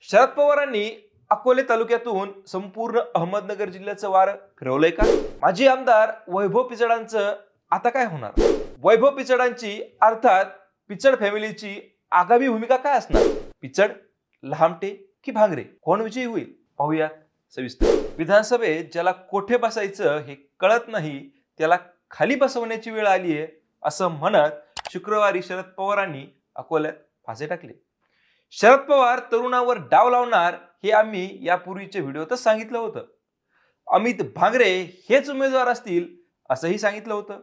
शरद पवारांनी अकोले तालुक्यातून संपूर्ण अहमदनगर जिल्ह्याचं वार फिरवलंय का? माजी आमदार वैभव पिचडांचं आता काय होणार? वैभव पिचडांची अर्थात पिचड फॅमिलीची आगामी भूमिका काय असणार? पिचड, लहामटे की भांगरे कोण विजयी होईल? पाहूयात सविस्तर. विधानसभेत ज्याला कोठे बसायचं हे कळत नाही त्याला खाली बसवण्याची वेळ आली आहे असं म्हणत शुक्रवारी शरद पवारांनी अकोल्यात फासे टाकले. शरद पवार तरुणावर डाव लावणार हे आम्ही यापूर्वीच्या व्हिडिओतच सांगितलं होतं. अमित भांगरे हेच उमेदवार असतील असंही सांगितलं होतं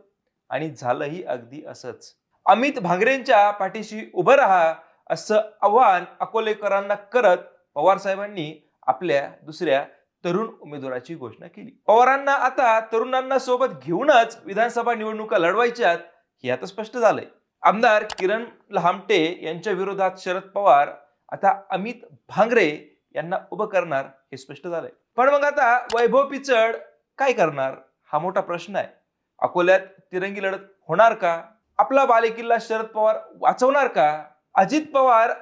आणि झालंही अगदी असंच. अमित भांगरेंच्या पाठीशी उभं राहा असं आवाहन अकोलेकरांना करत पवार साहेबांनी आपल्या दुसऱ्या तरुण उमेदवाराची घोषणा केली. पवारांना आता तरुणांना सोबत घेऊनच विधानसभा निवडणुका लढवायच्यात हे आता स्पष्ट झालंय. आमदार किरण लहामटे यांच्या विरोधात शरद पवार आता अमित भांगरे यांना उभं करणार हे स्पष्ट झालंय. पण मग आता वैभव पिचड काय करणार हा मोठा प्रश्न आहे. अकोल्यात तिरंगी लढत होणार का? आपला बालेकिल्ला शरद पवार वाचवणार का? अजित पवार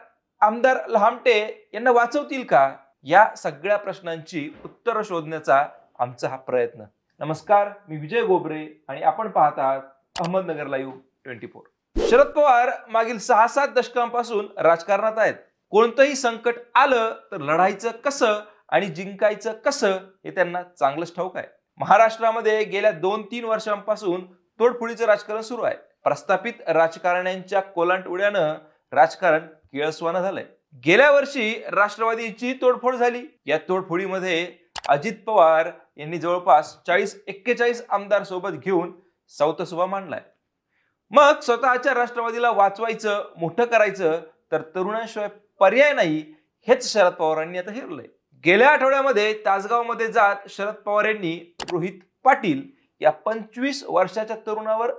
आमदार लहामटे यांना वाचवतील का? या सगळ्या प्रश्नांची उत्तरं शोधण्याचा आमचा हा प्रयत्न. नमस्कार, मी विजय गोबरे आणि आपण पाहत आहात अहमदनगर लाईव्ह 24. शरद पवार मागील 6-7 दशकांपासून राजकारणात आहेत. कोणतंही संकट आलं तर लढायचं कसं आणि जिंकायचं कसं हे त्यांना चांगलंच ठाऊक आहे. महाराष्ट्रामध्ये गेल्या 2-3 वर्षांपासून तोडफोडीचं राजकारण सुरू आहे. प्रस्थापित राजकारण्यांच्या कोलांटउड्यानं राजकारण किळसवानं झालंय. गेल्या वर्षी राष्ट्रवादीची तोडफोड झाली. या तोडफोडीमध्ये अजित पवार यांनी जवळपास 40-41 आमदार सोबत घेऊन सौतसुभा मांडलाय. मग स्वतःच्या राष्ट्रवादीला वाचवायचं, मोठं करायचं तर तरुणांशिवाय पर्याय नाही हेच शरद पवारांनी आता हेरलंय. गेल्या आठवड्यामध्ये तासगावमध्ये जात शरद पवार यांनी रोहित पाटील या 25 वर्षाच्या तरुणावर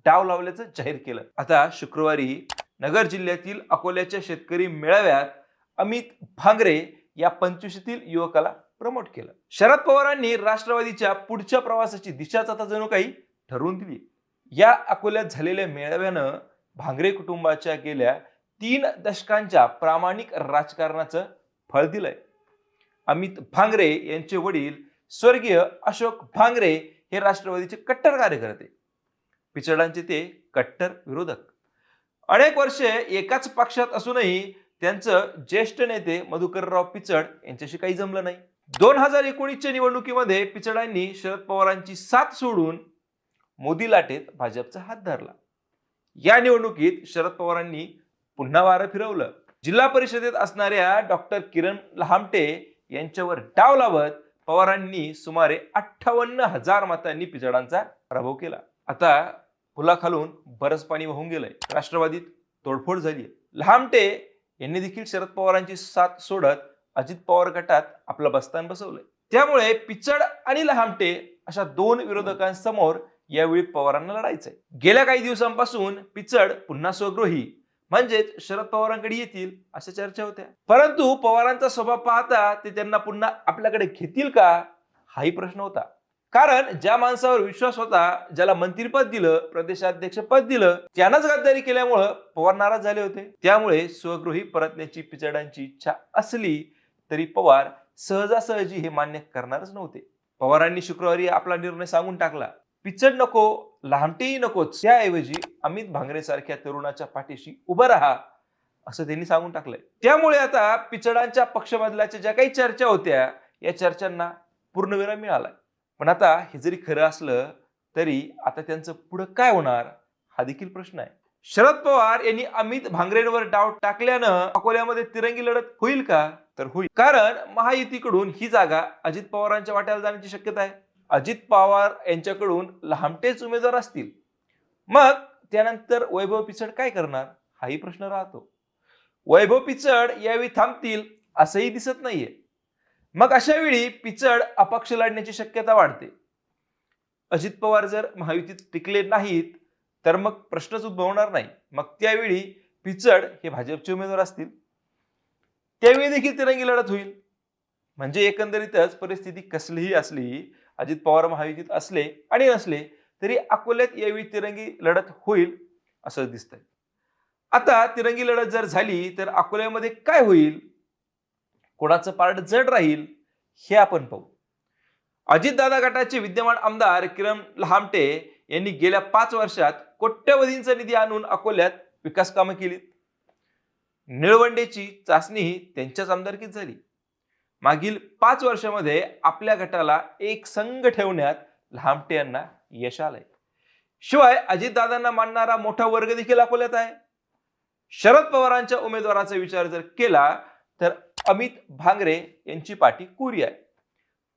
डाव लावल्याचं जाहीर केलं. आता शुक्रवारी नगर जिल्ह्यातील अकोल्याच्या शेतकरी मेळाव्यात अमित भांगरे या 25तील युवकाला प्रमोट केलं. शरद पवारांनी राष्ट्रवादीच्या पुढच्या प्रवासाची दिशाच आता जणू काही ठरवून दिली. या अकोल्यात झालेल्या मेळाव्यानं भांगरे कुटुंबाच्या गेल्या 3 दशकांच्या प्रामाणिक राजकारणाचं फळ दिलंय. अमित भांगरे यांचे वडील स्वर्गीय अशोक भांगरे हे राष्ट्रवादीचे कट्टर कार्यकर्ते, पिचडांचे ते कट्टर विरोधक. अनेक वर्षे एकाच पक्षात असूनही त्यांचं ज्येष्ठ नेते मधुकरराव पिचड यांच्याशी काही जमलं नाही. 2019च्या निवडणुकीमध्ये पिचडांनी शरद पवारांची साथ सोडून मोदी लाटेत भाजपचा हात धरला. या निवडणुकीत शरद पवारांनी पुन्हा वारं फिरवलं. जिल्हा परिषदेत असणाऱ्या डॉक्टर किरण लहामटे यांच्यावर डाव लावत पवारांनी सुमारे 58,000 मतांनी पिचडांचा पराभव केला. आता पुलाखालून बरंच पाणी वाहून गेलंय. राष्ट्रवादीत तोडफोड झाली. लहामटे यांनी देखील शरद पवारांची साथ सोडत अजित पवार गटात आपलं बस्तान बसवलंय. त्यामुळे पिचड आणि लहामटे अशा 2 विरोधकांसमोर यावेळी पवारांना लढायचंय. गेल्या काही दिवसांपासून पिचड पुन्हा स्वगृही म्हणजेच शरद पवारांकडे येतील अशा चर्चा होत्या. परंतु पवारांचा स्वभाव पाहता ते त्यांना पुन्हा आपल्याकडे घेतील का हाही प्रश्न होता. कारण ज्या माणसावर विश्वास होता, ज्याला मंत्रीपद दिलं, प्रदेशाध्यक्ष पद दिलं, त्यानंच गद्दारी केल्यामुळं पवार नाराज झाले होते. त्यामुळे स्वगृही परतण्याची पिचडांची इच्छा असली तरी पवार सहजासहजी हे मान्य करणारच नव्हते. पवारांनी शुक्रवारी आपला निर्णय सांगून टाकला. पिचड नको, लहामटेही नकोच, त्याऐवजी अमित भांगरे सारख्या तरुणाच्या पाठीशी उभं राहा असं त्यांनी सांगून टाकलंय. त्यामुळे आता पिचडांच्या पक्ष बदलाच्या ज्या काही चर्चा होत्या या चर्चांना पूर्णविराम मिळालाय. पण आता हे जरी खरं असलं तरी आता त्यांचं पुढे काय होणार हा देखील प्रश्न आहे. शरद पवार यांनी अमित भांगरेंवर डाव टाकल्यानं अकोल्यामध्ये तिरंगी लढत होईल का? तर होईल. कारण महायुतीकडून ही जागा अजित पवारांच्या वाट्याला जाण्याची शक्यता आहे. अजित पवार यांच्याकडून लहामटेच उमेदवार असतील. मग त्यानंतर वैभव पिचड काय करणार हाही प्रश्न राहतो. वैभव पिचड यावेळी थांबतील असंही दिसत नाहीये. मग अशा वेळी पिचड अपक्ष लढण्याची शक्यता वाढते. अजित पवार जर महायुतीत टिकले नाहीत तर मग प्रश्नच उद्भवणार नाही. मग त्यावेळी पिचड हे भाजपचे उमेदवार असतील. त्यावेळी देखील तिरंगी लढत होईल. म्हणजे एकंदरीतच परिस्थिती कसलीही असली, अजित पवार महायुतीत असले आणि नसले तरी अकोल्यात यावेळी तिरंगी लढत होईल असं दिसतंय. आता तिरंगी लढत जर झाली तर अकोल्यामध्ये काय होईल? कोणाचं पारड जड राहील हे आपण पाहू. अजितदादा गटाचे विद्यमान आमदार किरण लहामटे यांनी गेल्या 5 वर्षात कोट्यवधींचा निधी आणून अकोल्यात विकास कामं केली. निळवंडेची चाचणी त्यांच्याच आमदारकीत झाली. मागील 5 वर्षामध्ये आपल्या गटाला एक संघ ठेवण्यात लहामटे यांना यश आलंय. शिवाय अजितदादांना मानणारा मोठा वर्ग देखील अकोल्यात आहे. शरद पवारांच्या उमेदवाराचा विचार जर केला तर अमित भांगरे यांची पाठी कुरी आहे.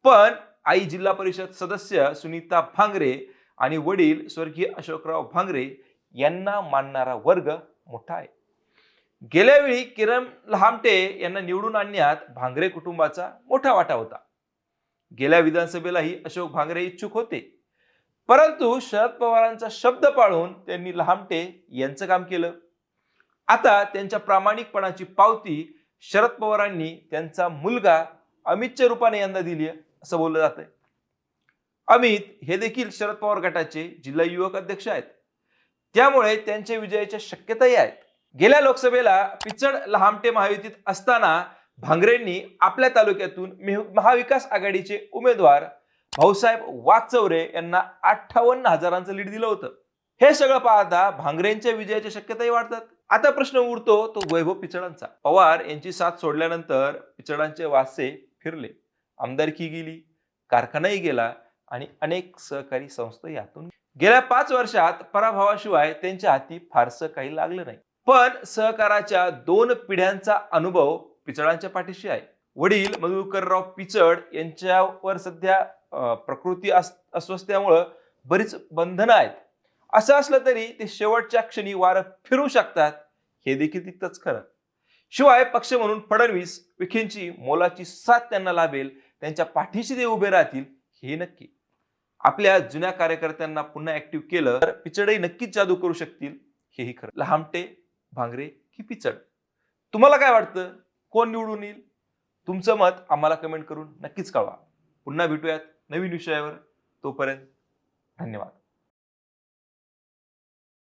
पण आई जिल्हा परिषद सदस्य सुनीता भांगरे आणि वडील स्वर्गीय अशोकराव भांगरे यांना मानणारा वर्ग मोठा आहे. गेल्या वेळी किरण लहामटे यांना निवडून आणण्यात भांगरे कुटुंबाचा मोठा वाटा होता. गेल्या विधानसभेलाही अशोक भांगरे इच्छुक होते, परंतु शरद पवारांचा शब्द पाळून त्यांनी लहामटे यांचं काम केलं. आता त्यांच्या प्रामाणिकपणाची पावती शरद पवारांनी त्यांचा मुलगा अमितच्या रूपाने यंदा दिली असं बोललं जात आहे. अमित हे देखील शरद पवार गटाचे जिल्हा युवक अध्यक्ष आहेत, त्यामुळे त्यांच्या विजयाच्या शक्यताही आहेत. गेल्या लोकसभेला पिचड लहामटे महायुतीत असताना भांगरेंनी आपल्या तालुक्यातून महाविकास आघाडीचे उमेदवार भाऊसाहेब वागचौरे यांना 58,000चं लीड दिलं होतं. हे सगळं पाहता भांगरेंच्या विजयाच्या शक्यताही वाढतात. आता प्रश्न उरतो तो वैभव पिचडांचा. पवार यांची साथ सोडल्यानंतर पिचडांचे वासे फिरले, आमदारकी गेली, कारखानाही गेला आणि अनेक सहकारी संस्था यातून. गेल्या 5 वर्षात पराभवाशिवाय त्यांच्या हाती फारसं काही लागलं नाही. पण सहकाराच्या 2 पिढ्यांचा अनुभव पिचडांच्या पाठीशी आहे. वडील मधुकरराव पिचड यांच्यावर सध्या प्रकृती अस्वस्थ्यामुळे बरीच बंधनं आहेत. असं असलं तरी ते शेवटच्या क्षणी वारं फिरू शकतात हे देखील तितकंच खरं. शिवाय पक्ष म्हणून फडणवीस विखेंची मोलाची साथ त्यांना लाभेल, त्यांच्या पाठीशी ते उभे राहतील हे नक्की. आपल्या जुन्या कार्यकर्त्यांना पुन्हा ऍक्टिव्ह केलं तर पिचडही नक्कीच जादू करू शकतील हेही खरं. लहामटे, भांगरे की पिचड, तुम्हाला काय वाटतं? कोण निवडून येईल? तुमचं मत आम्हाला कमेंट करून नक्कीच कळवा. पुन्हा भेटूयात नवीन विषयावर. तोपर्यंत धन्यवाद.